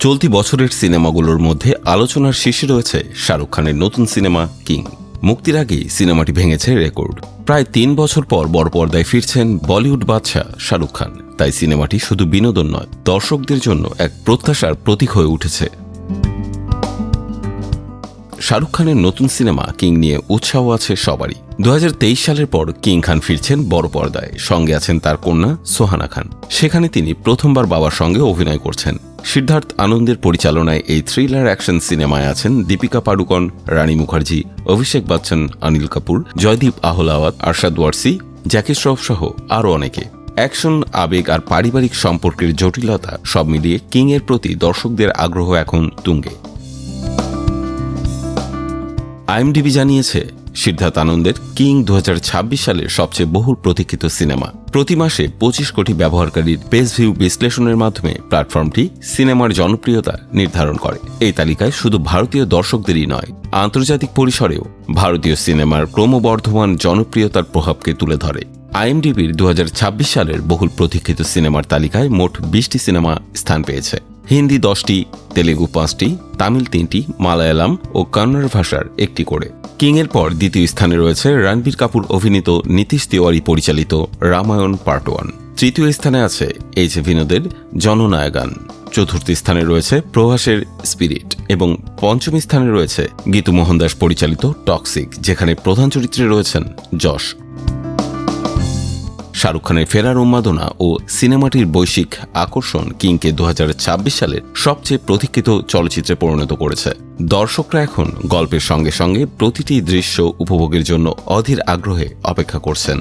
চলতি বছরের সিনেমাগুলোর মধ্যে আলোচনার শীর্ষে রয়েছে শাহরুখ খানের নতুন সিনেমা কিং। মুক্তির আগেই সিনেমাটি ভেঙেছে রেকর্ড। প্রায় ৩ বছর পর বড় পর্দায় ফিরছেন বলিউড বাদশা শাহরুখ খান। তাই সিনেমাটি শুধু বিনোদন নয়, দর্শকদের জন্য এক প্রত্যাশার প্রতীক হয়ে উঠেছে। শাহরুখ খানের নতুন সিনেমা কিং নিয়ে উৎসাহ আছে সবারই। 2023 সালের পর কিং খান ফিরছেন বড় পর্দায়, সঙ্গে আছেন তার কন্যা সোহানা খান। সেখানে তিনি প্রথমবার বাবার সঙ্গে অভিনয় করছেন। সিদ্ধার্থ আনন্দের পরিচালনায় এই থ্রিলার অ্যাকশন সিনেমায় আছেন দীপিকা পাডুকোন, রানী মুখার্জি, অভিষেক বচ্চন, অনিল কাপুর, জয়দীপ আহলাওয়াত, আরশাদ ওয়ারসি, জ্যাকি শ্রফ সহ আরও অনেকে। অ্যাকশন, আবেগ আর পারিবারিক সম্পর্কের জটিলতা সব মিলিয়ে কিং এর প্রতি দর্শকদের আগ্রহ এখন তুঙ্গে। আইএমডিবি জানিয়েছে, সিদ্ধার্থ আনন্দের কিং 2026 সালের সবচেয়ে বহুল প্রতীক্ষিত সিনেমা। প্রতি মাসে 25 কোটি ব্যবহারকারীর পেজ ভিউ বিশ্লেষণের মাধ্যমে প্ল্যাটফর্মটি সিনেমার জনপ্রিয়তা নির্ধারণ করে। এই তালিকায় শুধু ভারতীয় দর্শকদেরই নয়, আন্তর্জাতিক পরিসরেও ভারতীয় সিনেমার ক্রমবর্ধমান জনপ্রিয়তার প্রভাবকে তুলে ধরে। আইএমডিবির 2026 সালের বহুল প্রতীক্ষিত সিনেমার তালিকায় মোট 20টি সিনেমা স্থান পেয়েছে। হিন্দি 10টি, তেলেগু 5টি, তামিল 3টি, মালায়ালাম ও কন্নড় ভাষার 1টি করে। কিং এর পর দ্বিতীয় স্থানে রয়েছে রণবীর কাপুর অভিনীত নীতিশ তিওয়ারি পরিচালিত রামায়ণ পার্ট 1। তৃতীয় স্থানে আছে এইচ বিনোদের জননায়গান। চতুর্থ স্থানে রয়েছে প্রভাসের স্পিরিট এবং পঞ্চম স্থানে রয়েছে গীতু মোহনদাস পরিচালিত টক্সিক, যেখানে প্রধান চরিত্রে রয়েছেন যশ। শাহরুখ খানের ফেরার উন্মাদনা ও সিনেমাটির বৈশ্বিক আকর্ষণ কিংকে 2026 সালের সবচেয়ে প্রতীক্ষিত চলচ্চিত্রে পরিণত করেছে। দর্শকরা এখন গল্পের সঙ্গে সঙ্গে প্রতিটি দৃশ্য উপভোগের জন্য অধীর আগ্রহে অপেক্ষা করছেন।